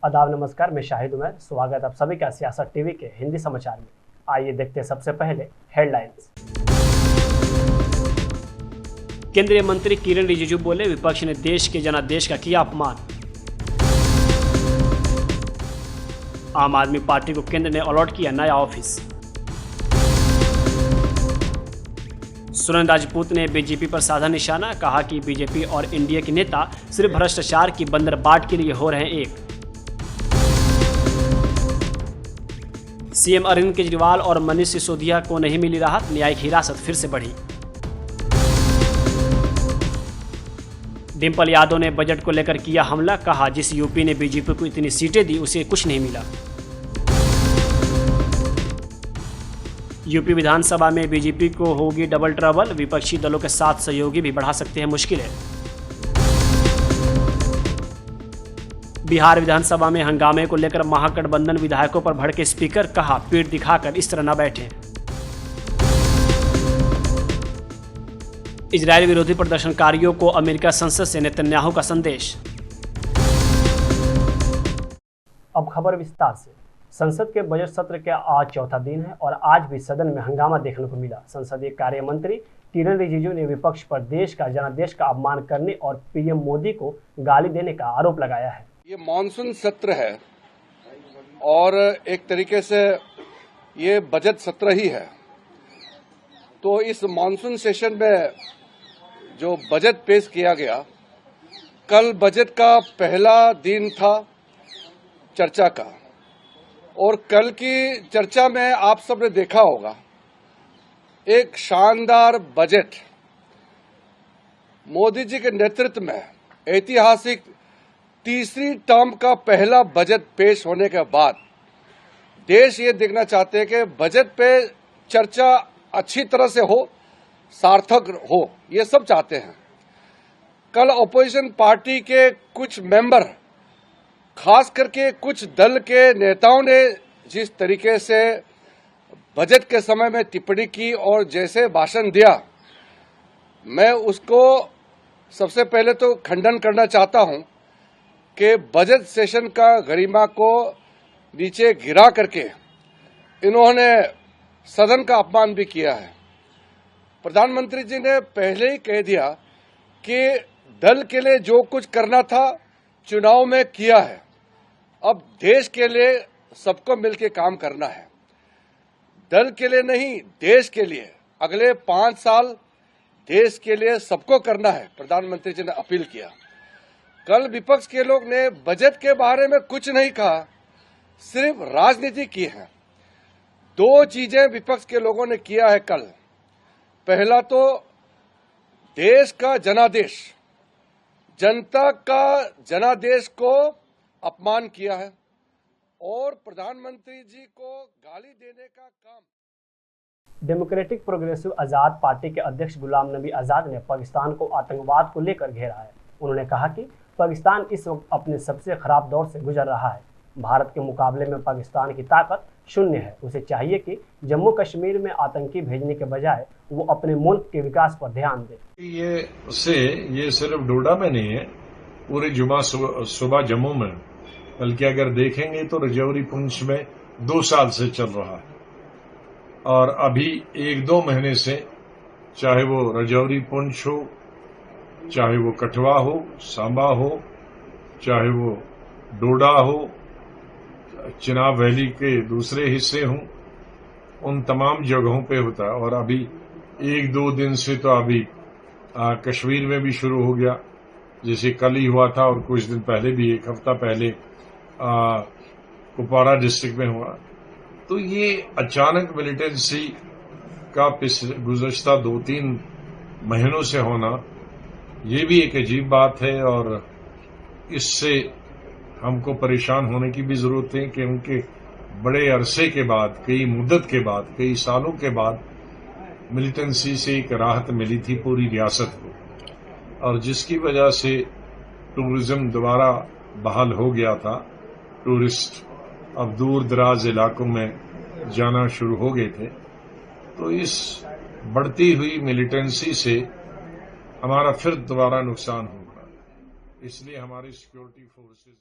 आदाब नमस्कार, मैं शाहिद उमर। स्वागत आप सभी का सियासत टीवी के हिंदी समाचार में। आइए देखते हैं सबसे पहले हेडलाइंस। केंद्रीय मंत्री किरण रिजिजू बोले, विपक्ष ने देश के जनादेश का किया अपमान। आम आदमी पार्टी को केंद्र ने अलॉट किया नया ऑफिस। सुरेंद्र राजपूत ने बीजेपी पर साधा निशाना, कहा कि बीजेपी और एनडीए के नेता सिर्फ भ्रष्टाचार की बंदरबाट के लिए हो रहे हैं एक। सीएम अरविंद केजरीवाल और मनीष सिसोदिया को नहीं मिली राहत, न्यायिक हिरासत फिर से बढ़ी। डिंपल यादव ने बजट को लेकर किया हमला, कहा जिस यूपी ने बीजेपी को इतनी सीटें दी उसे कुछ नहीं मिला। यूपी विधानसभा में बीजेपी को होगी डबल ट्रबल, विपक्षी दलों के साथ सहयोगी भी बढ़ा सकते हैं मुश्किलें। बिहार विधानसभा में हंगामे को लेकर महागठबंधन विधायकों पर भड़के स्पीकर, कहा पीठ दिखाकर इस तरह न बैठें। इजरायल विरोधी प्रदर्शनकारियों को अमेरिका संसद से नेतन्याहू का संदेश। अब खबर विस्तार से। संसद के बजट सत्र के आज चौथा दिन है और आज भी सदन में हंगामा देखने को मिला। संसदीय कार्य मंत्री किरण रिजिजू ने विपक्ष पर देश का जनादेश का अपमान करने और पीएम मोदी को गाली देने का आरोप लगाया है। ये मॉनसून सत्र है और एक तरीके से ये बजट सत्र ही है। तो इस मॉनसून सेशन में जो बजट पेश किया गया, कल बजट का पहला दिन था चर्चा का, और कल की चर्चा में आप सबने देखा होगा एक शानदार बजट मोदी जी के नेतृत्व में ऐतिहासिक तीसरी टर्म का पहला बजट पेश होने के बाद देश ये देखना चाहते हैं कि बजट पे चर्चा अच्छी तरह से हो, सार्थक हो, ये सब चाहते हैं। कल ऑपोजिशन पार्टी के कुछ मेंबर, खास करके कुछ दल के नेताओं ने जिस तरीके से बजट के समय में टिप्पणी की और जैसे भाषण दिया, मैं उसको सबसे पहले तो खंडन करना चाहता हूं कि बजट सेशन का गरिमा को नीचे गिरा करके इन्होंने सदन का अपमान भी किया है। प्रधानमंत्री जी ने पहले ही कह दिया कि दल के लिए जो कुछ करना था चुनाव में किया है, अब देश के लिए सबको मिलकर काम करना है। दल के लिए नहीं, देश के लिए अगले 5 साल देश के लिए सबको करना है, प्रधानमंत्री जी ने अपील किया। कल विपक्ष के लोग ने बजट के बारे में कुछ नहीं कहा, सिर्फ राजनीति की है। 2 चीजें विपक्ष के लोगों ने किया है कल। पहला तो देश का जनादेश, जनता का जनादेश को अपमान किया है और प्रधानमंत्री जी को गाली देने का काम। डेमोक्रेटिक प्रोग्रेसिव आजाद पार्टी के अध्यक्ष गुलाम नबी आजाद ने पाकिस्तान को आतंकवाद को लेकर घेरा है। उन्होंने कहा कि पाकिस्तान इस वक्त अपने सबसे खराब दौर से गुजर रहा है। भारत के मुकाबले में पाकिस्तान की ताकत शून्य है। उसे चाहिए कि जम्मू कश्मीर में आतंकी भेजने के बजाय वो अपने मुल्क के विकास पर ध्यान दे। ये सिर्फ डोडा में नहीं है, पूरे जुमा सुबह जम्मू में, बल्कि अगर देखेंगे तो रजौरी पुंछ में 2 साल से चल रहा है। और अभी 1-2 महीने से, चाहे वो रजौरी पुंछ हो, चाहे वो कठुआ हो, सांबा हो, चाहे वो डोडा हो, चिनाब वैली के दूसरे हिस्से हों, उन तमाम जगहों पे होता है। और अभी 1-2 दिन से तो अभी कश्मीर में भी शुरू हो गया, जैसे कल ही हुआ था और कुछ दिन पहले भी, 1 हफ्ता पहले कुपवाड़ा डिस्ट्रिक्ट में हुआ। तो ये अचानक मिलिटेंसी का गुज़श्ता 2-3 महीनों से होना, ये भी एक अजीब बात है। और इससे हमको परेशान होने की भी जरूरत है कि उनके बड़े अरसे के बाद, कई मुद्दत के बाद, कई सालों के बाद मिलिटेंसी से एक राहत मिली थी पूरी रियासत को, और जिसकी वजह से टूरिज्म दोबारा बहाल हो गया था। टूरिस्ट अब दूर दराज इलाकों में जाना शुरू हो गए थे। तो इस बढ़ती हुई मिलिटेंसी से हमारा फिर दोबारा नुकसान होगा, इसलिए हमारी सिक्योरिटी फोर्सेस।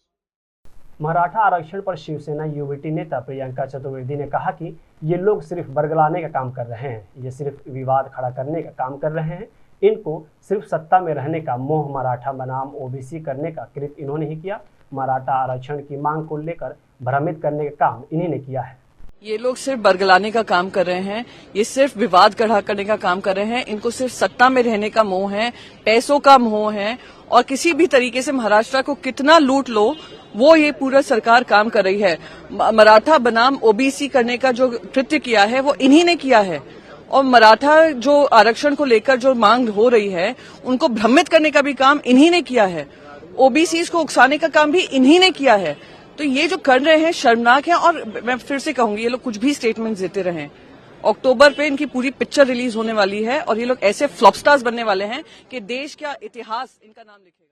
मराठा आरक्षण पर शिवसेना यूबीटी नेता प्रियंका चतुर्वेदी ने कहा कि ये लोग सिर्फ बरगलाने का काम कर रहे हैं, ये सिर्फ विवाद खड़ा करने का काम कर रहे हैं। इनको सिर्फ सत्ता में रहने का मोह मराठा बनाम ओबीसी करने का कृत्य इन्होंने ही किया। मराठा आरक्षण की मांग को लेकर भ्रमित करने का काम इन्हीं ने किया है। ये लोग सिर्फ बरगलाने का काम कर रहे हैं, ये सिर्फ विवाद खड़ा करने का काम कर रहे हैं। इनको सिर्फ सत्ता में रहने का मोह है, पैसों का मोह है, और किसी भी तरीके से महाराष्ट्र को कितना लूट लो वो ये पूरा सरकार काम कर रही है। मराठा बनाम ओबीसी करने का जो कृत्य किया है वो इन्हीं ने किया है, और मराठा जो आरक्षण को लेकर जो मांग हो रही है उनको भ्रमित करने का भी काम इन्हीं ने किया है, ओबीसी को उकसाने का काम भी इन्हीं ने किया है। तो ये जो कर रहे हैं शर्मनाक है, और मैं फिर से कहूंगी ये लोग कुछ भी स्टेटमेंट देते रहें, अक्टूबर पे इनकी पूरी पिक्चर रिलीज होने वाली है और ये लोग ऐसे फ्लॉप स्टार्स बनने वाले हैं कि देश का इतिहास इनका नाम लिखेगा।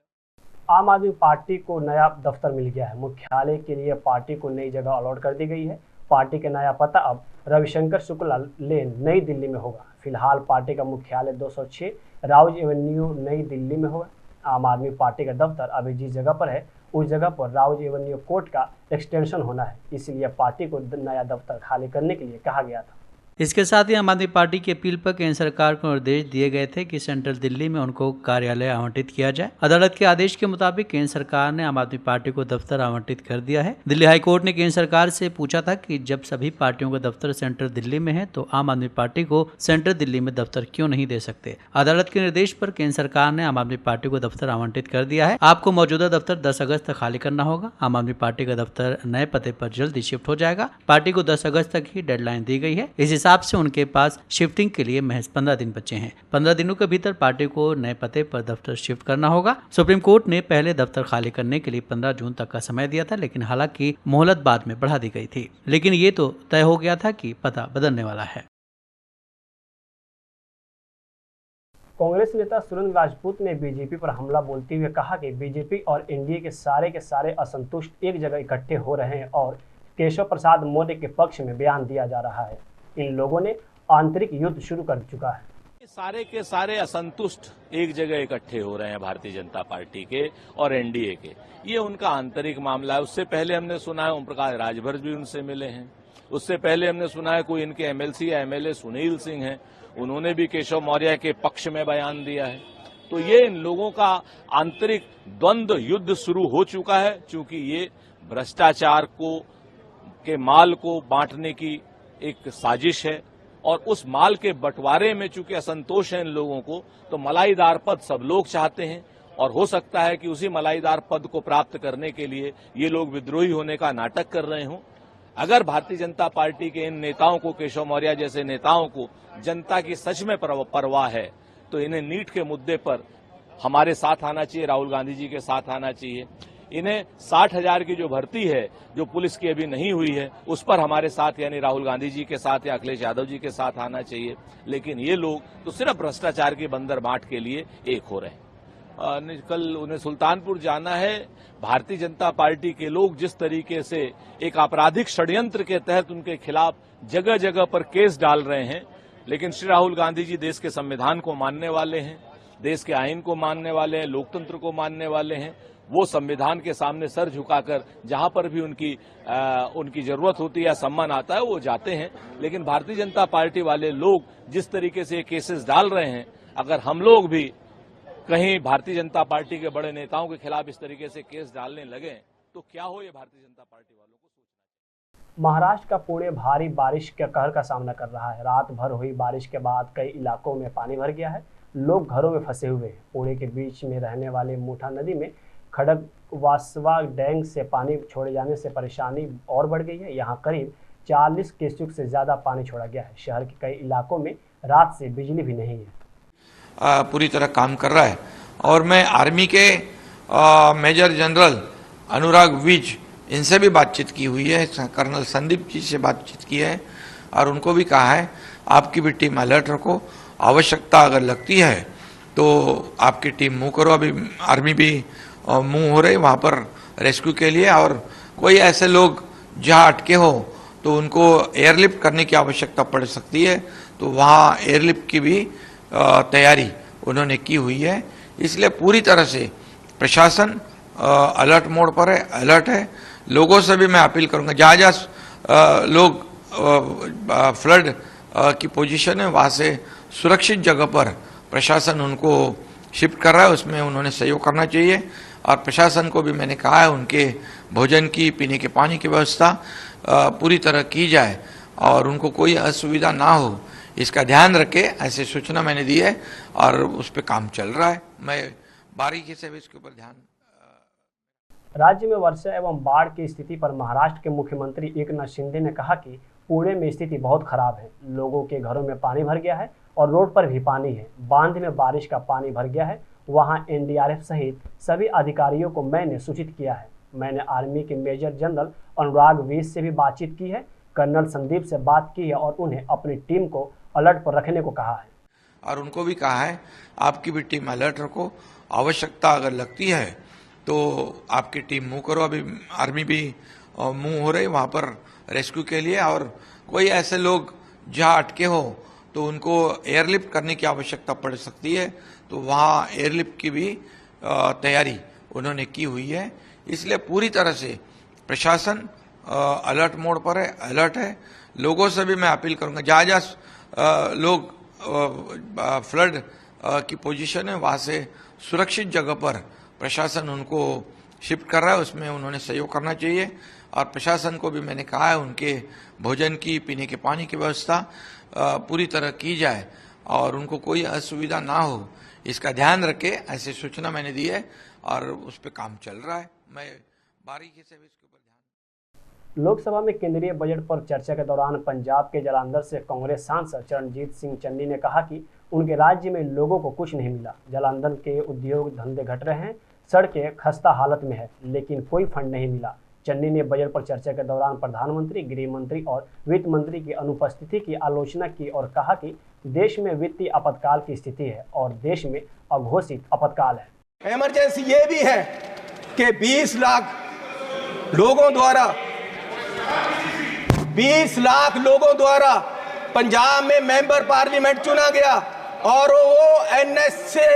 आम आदमी पार्टी को नया दफ्तर मिल गया है। मुख्यालय के लिए पार्टी को नई जगह अलॉट कर दी गई है। पार्टी का नया पता अब रविशंकर शुक्ला लेन नई दिल्ली में होगा। फिलहाल पार्टी का मुख्यालय 206 राउज एवेन्यू नई दिल्ली में होगा। आम आदमी पार्टी का दफ्तर अभी जिस जगह पर है उस जगह पर राउज एवेन्यू कोर्ट का एक्सटेंशन होना है, इसलिए पार्टी को नया दफ्तर खाली करने के लिए कहा गया था। इसके साथ ही आम आदमी पार्टी की अपील पर केंद्र सरकार को निर्देश दिए गए थे कि सेंट्रल दिल्ली में उनको कार्यालय आवंटित किया जाए। अदालत के आदेश के मुताबिक केंद्र सरकार ने आम आदमी पार्टी को दफ्तर आवंटित कर दिया है। दिल्ली हाई कोर्ट ने केंद्र सरकार से पूछा था कि जब सभी पार्टियों का दफ्तर सेंट्रल दिल्ली में है तो आम आदमी पार्टी को सेंट्रल दिल्ली में दफ्तर क्यों नहीं दे सकते। अदालत के निर्देश पर केंद्र सरकार ने आम आदमी पार्टी को दफ्तर आवंटित कर दिया है। आपको मौजूदा दफ्तर 10 अगस्त तक खाली करना होगा। आम आदमी पार्टी का दफ्तर नए पते पर जल्द ही शिफ्ट हो जाएगा। पार्टी को 10 अगस्त तक ही डेडलाइन दी गई है। इस हिसाब से उनके पास शिफ्टिंग के लिए महज 15 दिन बचे हैं। 15 दिनों के भीतर पार्टी को नए पते पर दफ्तर शिफ्ट करना होगा। सुप्रीम कोर्ट ने पहले दफ्तर खाली करने के लिए 15 जून तक का समय दिया था, लेकिन हालांकि मोहलत बाद में बढ़ा दी गई थी। लेकिन ये तो तय हो गया था कि पता बदलने वाला है। कांग्रेस नेता सुरेंद्र राजपूत ने बीजेपी पर हमला बोलते हुए कहा कि बीजेपी और एनडीए के सारे असंतुष्ट एक जगह इकट्ठे हो रहे हैं और केशव प्रसाद मौर्य के पक्ष में बयान दिया जा रहा है। इन लोगों ने आंतरिक युद्ध शुरू कर चुका है। सारे के सारे असंतुष्ट एक जगह इकट्ठे हो रहे हैं भारतीय जनता पार्टी के और एनडीए के। ये उनका आंतरिक मामला है। उससे पहले हमने सुना है ओम प्रकाश राजभर भी उनसे मिले हैं। उससे पहले हमने सुना है कोई इनके एमएलसी या एमएलए सुनील सिंह हैं, उन्होंने भी केशव मौर्य के पक्ष में बयान दिया है। तो ये इन लोगों का आंतरिक द्वंद्व युद्ध शुरू हो चुका है, क्योंकि ये भ्रष्टाचार के माल को बांटने की एक साजिश है, और उस माल के बंटवारे में चूंकि असंतोष है इन लोगों को, तो मलाईदार पद सब लोग चाहते हैं, और हो सकता है कि उसी मलाईदार पद को प्राप्त करने के लिए ये लोग विद्रोही होने का नाटक कर रहे हों। अगर भारतीय जनता पार्टी के इन नेताओं को, केशव मौर्य जैसे नेताओं को जनता की सच में परवाह है, तो इन्हें नीट के मुद्दे पर हमारे साथ आना चाहिए, राहुल गांधी जी के साथ आना चाहिए। इन्हें 60,000 की जो भर्ती है जो पुलिस की अभी नहीं हुई है, उस पर हमारे साथ यानी राहुल गांधी जी के साथ या अखिलेश यादव जी के साथ आना चाहिए। लेकिन ये लोग तो सिर्फ भ्रष्टाचार की बंदर बांट के लिए एक हो रहे हैं। कल उन्हें सुल्तानपुर जाना है। भारतीय जनता पार्टी के लोग जिस तरीके से एक आपराधिक षड्यंत्र के तहत उनके खिलाफ जगह जगह पर केस डाल रहे हैं, लेकिन श्री राहुल गांधी जी देश के संविधान को मानने वाले हैं, देश के आईन को मानने वाले हैं, लोकतंत्र को मानने वाले हैं। वो संविधान के सामने सर झुकाकर जहां पर भी उनकी जरूरत होती है या सम्मान आता है वो जाते हैं। लेकिन भारतीय जनता पार्टी वाले लोग जिस तरीके से केसेस डाल रहे हैं, अगर हम लोग भी कहीं भारतीय जनता पार्टी के बड़े नेताओं के खिलाफ इस तरीके से केस डालने लगे तो क्या हो, ये भारतीय जनता पार्टी वालों को सोचना। महाराष्ट्र का पुणे भारी बारिश के कहर का सामना कर रहा है। रात भर हुई बारिश के बाद कई इलाकों में पानी भर गया है। लोग घरों में फंसे हुए हैं। पुणे के बीच में रहने वाले मुठा नदी में खड़गवासवा डैम से पानी छोड़े जाने से परेशानी और बढ़ गई है। यहाँ करीब 40 क्यूसेक से ज़्यादा पानी छोड़ा गया है। शहर के कई इलाकों में रात से बिजली भी नहीं है। पूरी तरह काम कर रहा है। और मैं आर्मी के मेजर जनरल अनुराग विज, इनसे भी बातचीत की हुई है, कर्नल संदीप जी से बातचीत की है और उनको भी कहा है आपकी भी टीम अलर्ट रखो, आवश्यकता अगर लगती है तो आपकी टीम मूव करो। अभी आर्मी भी मूव हो रही वहाँ पर रेस्क्यू के लिए, और कोई ऐसे लोग जहाँ अटके हो तो उनको एयरलिफ्ट करने की आवश्यकता पड़ सकती है, तो वहाँ एयरलिफ्ट की भी तैयारी उन्होंने की हुई है। इसलिए पूरी तरह से प्रशासन अलर्ट मोड पर है, अलर्ट है। लोगों से भी मैं अपील करूंगा, जहाँ जहाँ लोग फ्लड की पोजीशन है वहाँ से सुरक्षित जगह पर प्रशासन उनको शिफ्ट कर रहा है, उसमें उन्होंने सहयोग करना चाहिए। और प्रशासन को भी मैंने कहा है उनके भोजन की, पीने के पानी की व्यवस्था पूरी तरह की जाए और उनको कोई असुविधा ना हो, इसका ध्यान रखे, ऐसे सूचना मैंने दी है और उस पर काम चल रहा है। मैं बारीकी से भी इसके ऊपर ध्यान। राज्य में वर्षा एवं बाढ़ की स्थिति पर महाराष्ट्र के मुख्यमंत्री एकनाथ शिंदे ने कहा कि पुणे में स्थिति बहुत खराब है। लोगों के घरों में पानी भर गया है और रोड पर भी पानी है। बांध में बारिश का पानी भर गया है। वहां एनडीआरएफ सहित सभी अधिकारियों को मैंने सूचित किया है। मैंने आर्मी के मेजर जनरल अनुराग वीज से भी बातचीत की है, कर्नल संदीप से बात की है और उन्हें अपनी टीम को अलर्ट पर रखने को कहा है। और उनको भी कहा है आपकी भी टीम अलर्ट रखो, आवश्यकता अगर लगती है तो आपकी टीम मूव करो। अभी आर्मी भी मूव हो रही वहाँ पर रेस्क्यू के लिए, और कोई ऐसे लोग जहाँ अटके हो तो उनको एयरलिफ्ट करने की आवश्यकता पड़ सकती है, तो वहाँ एयरलिफ्ट की भी तैयारी उन्होंने की हुई है। इसलिए पूरी तरह से प्रशासन अलर्ट मोड पर है, अलर्ट है। लोगों से भी मैं अपील करूंगा, जहाँ जहाँ लोग फ्लड की पोजीशन है वहाँ से सुरक्षित जगह पर प्रशासन उनको शिफ्ट कर रहा है, उसमें उन्होंने सहयोग करना चाहिए। और प्रशासन को भी मैंने कहा है उनके भोजन की, पीने के पानी की व्यवस्था पूरी तरह की जाए और उनको कोई असुविधा ना हो, इसका ध्यान रखे, ऐसे सूचना मैंने दी है और उस पर काम चल रहा है। मैं बारीकी से भी इसके ऊपर ध्यान। लोकसभा में केंद्रीय बजट पर चर्चा के दौरान पंजाब के जालंधर से कांग्रेस सांसद चरणजीत सिंह चन्नी ने कहा कि उनके राज्य में लोगों को कुछ नहीं मिला। जालंधर के उद्योग धंधे घट रहे हैं, सड़कें खस्ता हालत में है, लेकिन कोई फंड नहीं मिला। चन्नी ने बजट पर चर्चा के दौरान प्रधानमंत्री, गृह मंत्री और वित्त मंत्री की अनुपस्थिति की आलोचना की और कहा कि देश में वित्तीय आपातकाल की स्थिति है और देश में अघोषित आपातकाल है। इमरजेंसी ये भी है कि 20 लाख लोगों द्वारा पंजाब में मेंबर पार्लियामेंट चुना गया और वो एनएस से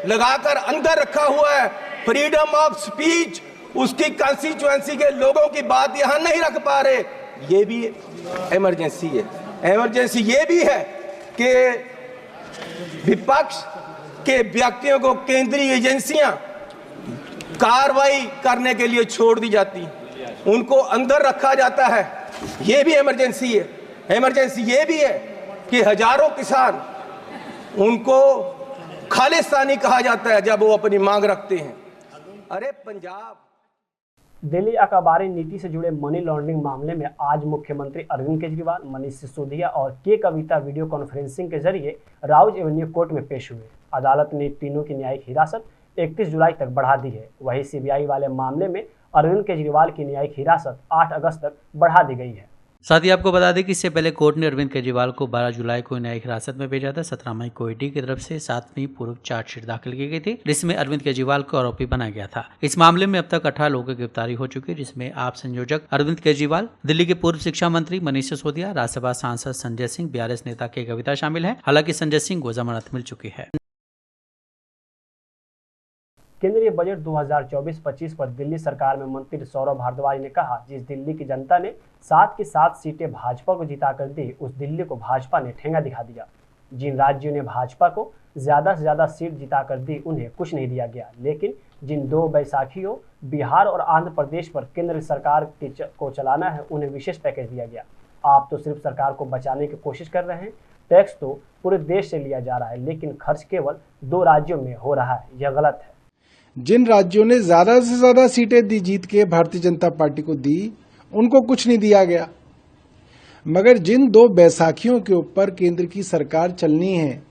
लगाकर अंदर रखा हुआ है। फ्रीडम ऑफ स्पीच, उसकी कंस्टिट्यूएंसी के लोगों की बात यहां नहीं रख पा रहे, ये भी इमरजेंसी है। इमरजेंसी ये भी है कि विपक्ष के व्यक्तियों को केंद्रीय एजेंसियां कार्रवाई करने के लिए छोड़ दी जाती, उनको अंदर रखा जाता है, ये भी इमरजेंसी है। इमरजेंसी ये भी है कि हजारों किसान, उनको खालिस्तानी कहा जाता है जब वो अपनी मांग रखते हैं। अरे पंजाब दिल्ली अखबारी नीति से जुड़े मनी लॉन्ड्रिंग मामले में आज मुख्यमंत्री अरविंद केजरीवाल, मनीष सिसोदिया और के कविता वीडियो कॉन्फ्रेंसिंग के जरिए राउज एवेन्यू कोर्ट में पेश हुए। अदालत ने तीनों की न्यायिक हिरासत 31 जुलाई तक बढ़ा दी है। वहीं सीबीआई वाले मामले में अरविंद केजरीवाल की न्यायिक हिरासत 8 अगस्त तक बढ़ा दी गई है। साथ ही आपको बता दें कि इससे पहले कोर्ट ने अरविंद केजरीवाल को 12 जुलाई को न्यायिक हिरासत में भेजा था। 17 मई को ईडी की तरफ से 7वीं पूर्व चार्जशीट दाखिल की गई थी, जिसमें अरविंद केजरीवाल को आरोपी बनाया गया था। इस मामले में अब तक 18 लोगों की गिरफ्तारी हो चुकी है, जिसमें आप संयोजक अरविंद केजरीवाल, दिल्ली के पूर्व शिक्षा मंत्री मनीष सिसोदिया, राज्यसभा सांसद संजय सिंह, बीआरएस नेता के कविता शामिल है। हालांकि संजय सिंह को जमानत मिल चुकी है। केंद्रीय बजट 2024-25 पर दिल्ली सरकार में मंत्री सौरभ भारद्वाज ने कहा, जिस दिल्ली की जनता ने 7 की 7 सीटें भाजपा को जिताकर दी, उस दिल्ली को भाजपा ने ठेंगा दिखा दिया। जिन राज्यों ने भाजपा को ज्यादा से ज्यादा सीट जिताकर दी, उन्हें कुछ नहीं दिया गया, लेकिन जिन 2 बैसाखियों बिहार और आंध्र प्रदेश पर केंद्र सरकार को चलाना है, उन्हें विशेष पैकेज दिया गया। आप तो सिर्फ सरकार को बचाने की कोशिश कर रहे हैं। टैक्स तो पूरे देश से लिया जा रहा है, लेकिन खर्च केवल 2 राज्यों में हो रहा है, यह गलत है। जिन राज्यों ने ज्यादा से ज्यादा सीटें दी, जीत के भारतीय जनता पार्टी को दी, उनको कुछ नहीं दिया गया, मगर जिन 2 बैसाखियों के ऊपर केंद्र की सरकार चलनी है,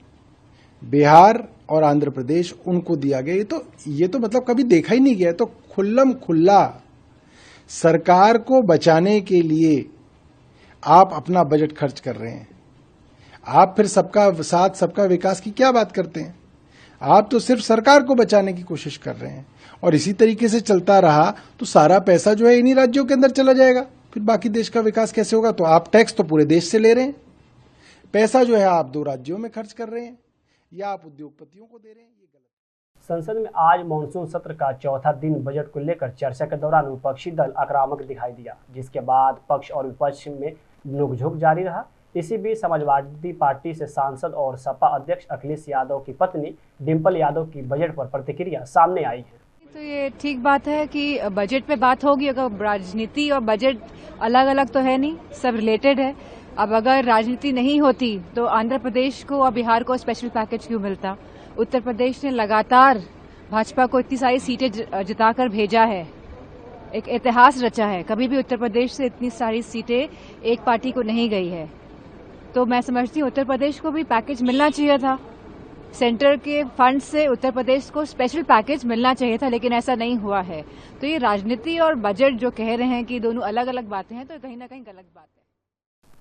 बिहार और आंध्र प्रदेश, उनको दिया गया। ये तो मतलब कभी देखा ही नहीं गया। तो खुल्लम खुल्ला सरकार को बचाने के लिए आप अपना बजट खर्च कर रहे हैं। आप फिर सबका साथ सबका विकास की क्या बात करते हैं? आप तो सिर्फ सरकार को बचाने की कोशिश कर रहे हैं, और इसी तरीके से चलता रहा तो सारा पैसा जो है इन्हीं राज्यों के अंदर चला जाएगा। फिर बाकी देश का विकास कैसे होगा? तो आप टैक्स तो पूरे देश से ले रहे हैं, पैसा जो है आप 2 राज्यों में खर्च कर रहे हैं या आप उद्योगपतियों को दे रहे हैं। संसद में आज मानसून सत्र का चौथा दिन बजट को लेकर चर्चा के दौरान विपक्षी दल आक्रामक दिखाई दिया, जिसके बाद पक्ष और विपक्ष में नोकझोंक जारी रहा। इसी बीच समाजवादी पार्टी से सांसद और सपा अध्यक्ष अखिलेश यादव की पत्नी डिंपल यादव की बजट पर प्रतिक्रिया सामने आई है। तो ये ठीक बात है कि बजट पे बात होगी। अगर राजनीति और बजट अलग अलग तो है नहीं, सब रिलेटेड है। अब अगर राजनीति नहीं होती तो आंध्र प्रदेश को और बिहार को स्पेशल पैकेज क्यों मिलता? उत्तर प्रदेश ने लगातार भाजपा को इतनी सारी सीटें जिताकर भेजा है, एक इतिहास रचा है। कभी भी उत्तर प्रदेश से इतनी सारी सीटें एक पार्टी को नहीं गई है। तो मैं समझती हूँ उत्तर प्रदेश को भी पैकेज मिलना चाहिए था। सेंटर के फंड से उत्तर प्रदेश को स्पेशल पैकेज मिलना चाहिए था, लेकिन ऐसा नहीं हुआ है। तो ये राजनीति और बजट जो कह रहे हैं कि दोनों अलग अलग बातें हैं, तो कहीं ना कहीं गलत बात है।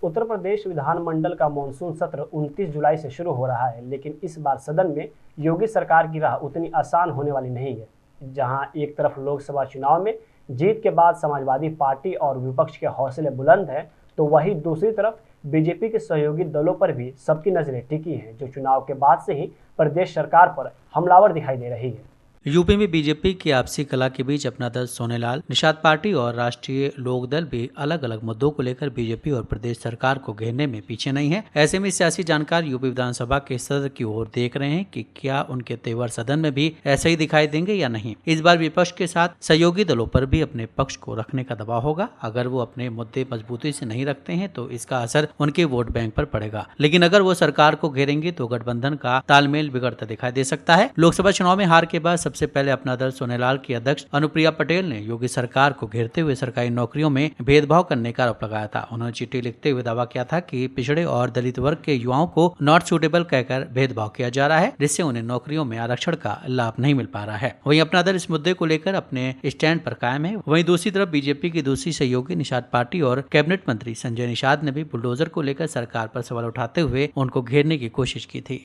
उत्तर प्रदेश विधानमंडल का मानसून सत्र 29 जुलाई से शुरू हो रहा है, लेकिन इस बार सदन में योगी सरकार की राह उतनी आसान होने वाली नहीं है। जहां एक तरफ लोकसभा चुनाव में जीत के बाद समाजवादी पार्टी और विपक्ष के हौसले बुलंद हैं, तो वहीं दूसरी तरफ बीजेपी के सहयोगी दलों पर भी सबकी नजरें टिकी हैं, जो चुनाव के बाद से ही प्रदेश सरकार पर हमलावर दिखाई दे रही है। यूपी में बीजेपी की आपसी कला के बीच अपना दल सोनेलाल, निषाद पार्टी और राष्ट्रीय लोकदल भी अलग अलग मुद्दों को लेकर बीजेपी और प्रदेश सरकार को घेरने में पीछे नहीं है। ऐसे में सियासी जानकार यूपी विधानसभा के सत्र की ओर देख रहे हैं कि क्या उनके तेवर सदन में भी ऐसे ही दिखाई देंगे या नहीं। इस बार विपक्ष के साथ सहयोगी दलों पर भी अपने पक्ष को रखने का दबाव होगा। अगर वो अपने मुद्दे मजबूती से नहीं रखते हैं तो इसका असर उनके वोट बैंक पर पड़ेगा, लेकिन अगर वो सरकार को घेरेंगे तो गठबंधन का तालमेल बिगड़ता दिखाई दे सकता है। लोकसभा चुनाव में हार के बाद सबसे पहले अपना दल सोनेलाल की अध्यक्ष अनुप्रिया पटेल ने योगी सरकार को घेरते हुए सरकारी नौकरियों में भेदभाव करने का आरोप लगाया था। उन्होंने चिट्ठी लिखते हुए दावा किया था कि पिछड़े और दलित वर्ग के युवाओं को नॉट सूटेबल कहकर भेदभाव किया जा रहा है, जिससे उन्हें नौकरियों में आरक्षण का लाभ नहीं मिल पा रहा है। वहीं अपना दल इस मुद्दे को लेकर अपने स्टैंड पर कायम है। वहीं दूसरी तरफ बीजेपी की दूसरी सहयोगी निषाद पार्टी और कैबिनेट मंत्री संजय निषाद ने भी बुलडोजर को लेकर सरकार पर सवाल उठाते हुए उनको घेरने की कोशिश की थी।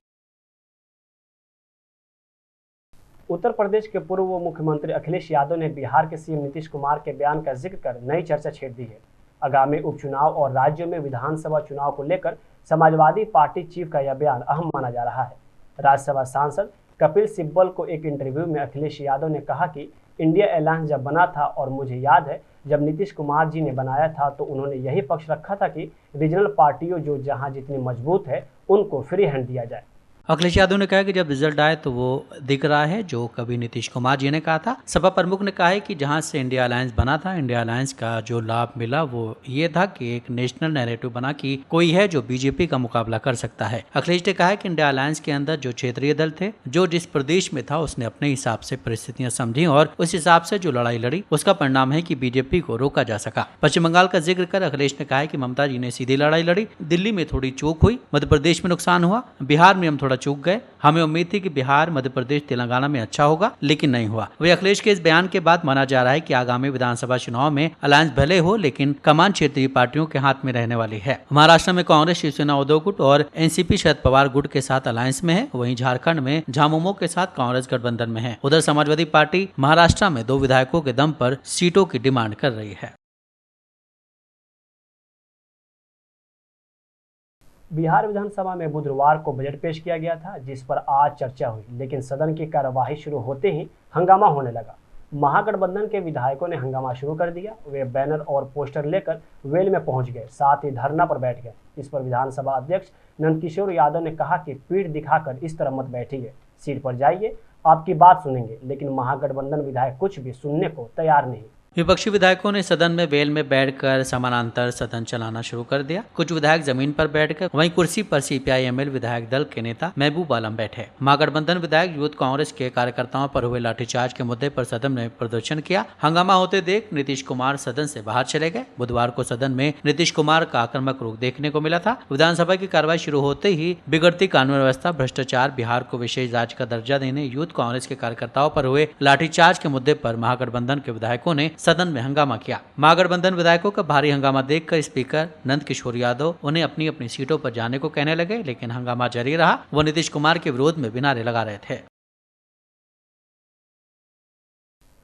उत्तर प्रदेश के पूर्व मुख्यमंत्री अखिलेश यादव ने बिहार के सीएम नीतीश कुमार के बयान का जिक्र कर नई चर्चा छेड़ दी है। आगामी उपचुनाव और राज्यों में विधानसभा चुनाव को लेकर समाजवादी पार्टी चीफ का यह बयान अहम माना जा रहा है। राज्यसभा सांसद कपिल सिब्बल को एक इंटरव्यू में अखिलेश यादव ने कहा कि इंडिया अलायंस जब बना था और मुझे याद है जब नीतीश कुमार जी ने बनाया था तो उन्होंने यही पक्ष रखा था कि रीजनल पार्टियों जो जहां जितनी मजबूत है उनको फ्री हैंड दिया जाए। अखिलेश यादव ने कहा कि जब रिजल्ट आए तो वो दिख रहा है जो कभी नीतीश कुमार जी ने कहा था। सपा प्रमुख ने कहा है कि जहां से इंडिया अलायंस बना था, इंडिया अलायंस का जो लाभ मिला वो ये था कि एक नेशनल नैरेटिव बना कि कोई है जो बीजेपी का मुकाबला कर सकता है। अखिलेश ने कहा है कि इंडिया अलायंस के अंदर जो क्षेत्रीय दल थे, जो जिस प्रदेश में था उसने अपने हिसाब से परिस्थितियां समझी और उस हिसाब से जो लड़ाई लड़ी उसका परिणाम है कि बीजेपी को रोका जा सका। पश्चिम बंगाल का जिक्र कर अखिलेश ने कहा है कि ममता जी ने सीधी लड़ाई लड़ी, दिल्ली में थोड़ी चूक हुई, मध्य प्रदेश में नुकसान हुआ, बिहार में हम थोड़ा चूक गए। हमें उम्मीद थी कि बिहार, मध्य प्रदेश, तेलंगाना में अच्छा होगा, लेकिन नहीं हुआ। वही अखिलेश के इस बयान के बाद माना जा रहा है कि आगामी विधानसभा चुनाव में अलायंस भले हो लेकिन कमान क्षेत्रीय पार्टियों के हाथ में रहने वाली है। महाराष्ट्र में कांग्रेस, शिवसेना उद्धव गुट और एनसीपी शरद पवार गुट के साथ अलायंस में है। वहीं झारखंड में झामुमो के साथ कांग्रेस गठबंधन में है। उधर समाजवादी पार्टी महाराष्ट्र में 2 विधायकों के दम पर सीटों की डिमांड कर रही है। बिहार विधानसभा में बुधवार को बजट पेश किया गया था, जिस पर आज चर्चा हुई, लेकिन सदन की कार्यवाही शुरू होते ही हंगामा होने लगा। महागठबंधन के विधायकों ने हंगामा शुरू कर दिया। वे बैनर और पोस्टर लेकर वेल में पहुंच गए, साथ ही धरना पर बैठ गए। इस पर विधानसभा अध्यक्ष नंदकिशोर यादव ने कहा कि पीठ दिखाकर इस तरह मत बैठिए, सीट पर जाइए, आपकी बात सुनेंगे। लेकिन महागठबंधन विधायक कुछ भी सुनने को तैयार नहीं। विपक्षी विधायकों ने सदन में वेल में बैठकर समानांतर सदन चलाना शुरू कर दिया। कुछ विधायक जमीन पर बैठकर, वहीं कुर्सी पर सीपीआई-एमएल विधायक दल के नेता महबूब आलम बैठे। महागठबंधन विधायक यूथ कांग्रेस के कार्यकर्ताओं पर हुए लाठीचार्ज के मुद्दे पर सदन में प्रदर्शन किया। हंगामा होते देख नीतीश कुमार सदन से बाहर चले गए। बुधवार को सदन में नीतीश कुमार का आक्रामक रुख देखने को मिला था। विधानसभा की कार्रवाई शुरू होते ही बिगड़ती कानून व्यवस्था, भ्रष्टाचार, बिहार को विशेष राज्य का दर्जा देने, यूथ कांग्रेस के कार्यकर्ताओं पर हुए लाठीचार्ज के मुद्दे पर महागठबंधन के विधायकों ने सदन में हंगामा किया। महागठबंधन विधायकों का भारी हंगामा देखकर स्पीकर नंदकिशोर यादव उन्हें अपनी अपनी सीटों पर जाने को कहने लगे, लेकिन हंगामा जारी रहा। वो नीतीश कुमार के विरोध में नारे लगा रहे थे।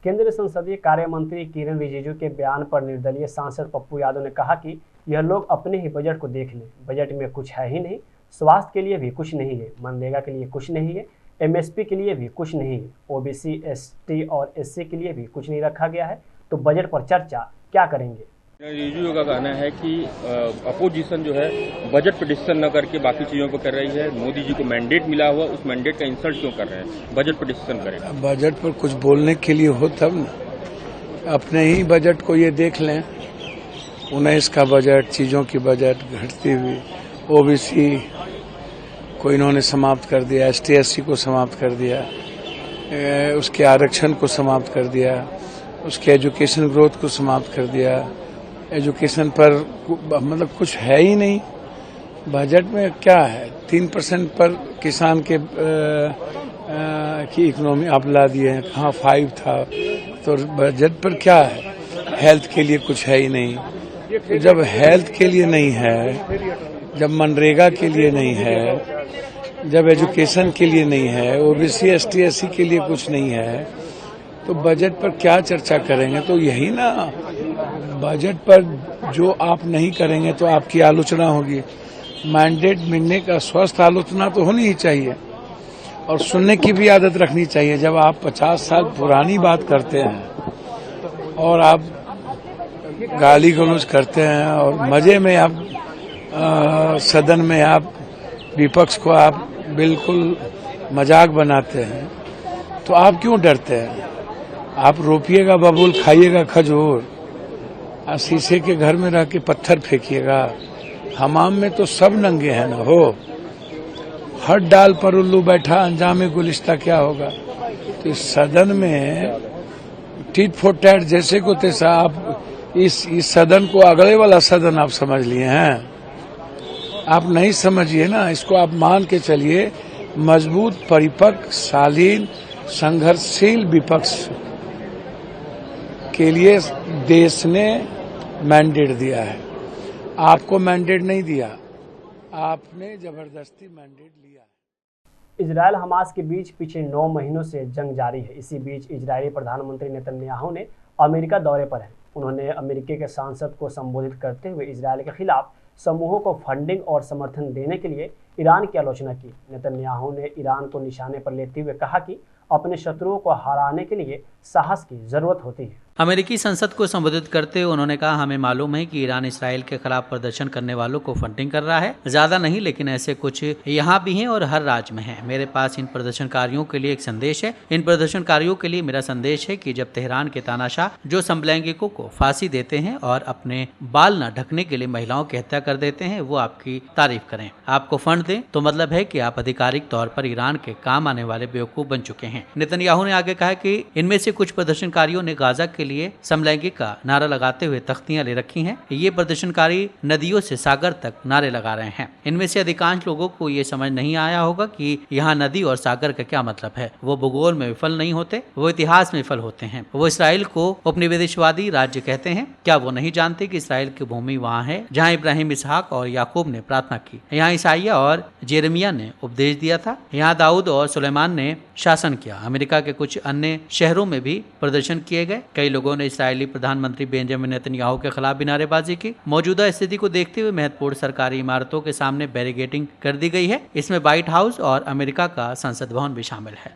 केंद्रीय संसदीय कार्य मंत्री किरेन रिजिजू के बयान पर निर्दलीय सांसद पप्पू यादव ने कहा कि यह लोग अपने ही बजट को देख लें। बजट में कुछ है ही नहीं, स्वास्थ्य के लिए भी कुछ नहीं है, मनरेगा के लिए कुछ नहीं है, एमएसपी के लिए भी कुछ नहीं है, ओबीसी, एसटी और एससी के लिए भी कुछ नहीं रखा गया है, तो बजट पर चर्चा क्या करेंगे। रिजू का कहना है कि अपोजिशन जो है बजट पर डिसीजन न करके बाकी चीजों पर कर रही है। मोदी जी को मैंडेट मिला हुआ, उस मैंडेट का इंसल्ट क्यों कर रहे हैं? बजट पर डिसीजन करें। बजट पर कुछ बोलने के लिए हो तब ना, अपने ही बजट को ये देख लें। 19 का बजट, चीजों की बजट घटती हुई, ओबीसी को इन्होंने समाप्त कर दिया, एसटी एससी को समाप्त कर दिया, उसके आरक्षण को समाप्त कर दिया, उसके एजुकेशन ग्रोथ को समाप्त कर दिया। एजुकेशन पर मतलब कुछ है ही नहीं बजट में। क्या है, 3% पर किसान के की इकोनॉमी आप ला दिए, कहाँ 5 था। तो बजट पर क्या है, हेल्थ के लिए कुछ है ही नहीं। तो जब हेल्थ के लिए नहीं है, जब मनरेगा के लिए नहीं है, जब एजुकेशन के लिए नहीं है, ओबीसी एसटी एससी के लिए कुछ नहीं है, तो बजट पर क्या चर्चा करेंगे। तो यही ना, बजट पर जो आप नहीं करेंगे तो आपकी आलोचना होगी। मैंडेट मिलने का स्वस्थ आलोचना तो होनी ही चाहिए और सुनने की भी आदत रखनी चाहिए। जब आप 50 साल पुरानी बात करते हैं और आप गाली गलौज करते हैं और मजे में आप सदन में आप विपक्ष को आप बिल्कुल मजाक बनाते हैं, तो आप क्यों डरते हैं? आप रोपिएगा बबूल, खाइएगा खजूर, शीशे के घर में रह के पत्थर फेंकिएगा। हमाम में तो सब नंगे हैं ना हो। हर डाल पर उल्लू बैठा, अंजामे गुलिस्ता क्या होगा। तो इस सदन में टीट फॉर टैट जैसे को तैसा आप इस सदन को अगले वाला सदन आप समझ लिए हैं। आप नहीं समझिए ना, इसको आप मान के चलिए। मजबूत, परिपक्व, शालीन, संघर्षशील विपक्ष के लिए देश ने मैंडेट दिया है। आपको मैंडेट नहीं दिया, आपने जबरदस्ती मैंडेट लिया। इजरायल हमास के बीच पिछले 9 महीनों से जंग जारी है। इसी बीच इजरायली प्रधानमंत्री नेतन्याहू ने अमेरिका दौरे पर हैं। उन्होंने अमेरिका के सांसद को संबोधित करते हुए इजरायल के खिलाफ समूहों को फंडिंग और समर्थन देने के लिए ईरान की आलोचना की। नेतन्याहू ने ईरान को निशाने पर लेते हुए कहा कि अपने शत्रुओं को हराने के लिए साहस की जरूरत होती है। अमेरिकी संसद को संबोधित करते हुए उन्होंने कहा, हमें मालूम है कि ईरान इसराइल के खिलाफ प्रदर्शन करने वालों को फंडिंग कर रहा है। ज्यादा नहीं, लेकिन ऐसे कुछ यहाँ भी हैं और हर राज्य में हैं। मेरे पास इन प्रदर्शनकारियों के लिए एक संदेश है। इन प्रदर्शनकारियों के लिए मेरा संदेश है कि जब तेहरान के तानाशाह जो समलैंगिकों को फांसी देते हैं और अपने बाल न ढकने के लिए महिलाओं की हत्या कर देते हैं, वो आपकी तारीफ करें। आपको फंड दें तो मतलब है कि आप आधिकारिक तौर पर ईरान के काम आने वाले बेवकूफ बन चुके हैं। नेतन्याहू ने आगे कहा कि इनमें से कुछ प्रदर्शनकारियों ने गाजा के लिए समलैंगिक का नारा लगाते हुए तख्तियां ले रखी हैं। ये प्रदर्शनकारी नदियों से सागर तक नारे लगा रहे हैं। इनमें से अधिकांश लोगों को ये समझ नहीं आया होगा कि यहाँ नदी और सागर का क्या मतलब है। वो भूगोल में विफल नहीं होते, वो इतिहास में विफल होते हैं। वो इसराइल को उपनिवेशवादी राज्य कहते हैं। क्या वो नहीं जानते कि इसराइल की भूमि वहाँ है जहाँ इब्राहिम, इसहाक और याकूब ने प्रार्थना की। यहाँ ईसाइया और जेरेमिया ने उपदेश दिया था। यहाँ दाऊद और सुलेमान ने शासन किया। अमेरिका के कुछ अन्य शहरों में भी प्रदर्शन किए गए। कई लोगों ने इस्राएली प्रधानमंत्री बेंजामिन नेतन्याहू के खिलाफ भी नारेबाजी की। मौजूदा स्थिति को देखते हुए महत्वपूर्ण सरकारी इमारतों के सामने बैरिकेडिंग कर दी गई है। इसमें व्हाइट हाउस और अमेरिका का संसद भवन भी शामिल है।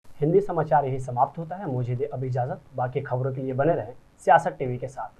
हिंदी समाचार यही समाप्त होता है। मुझे दे अब इजाजत। बाकी खबरों के लिए बने रहें सियासत टीवी के साथ।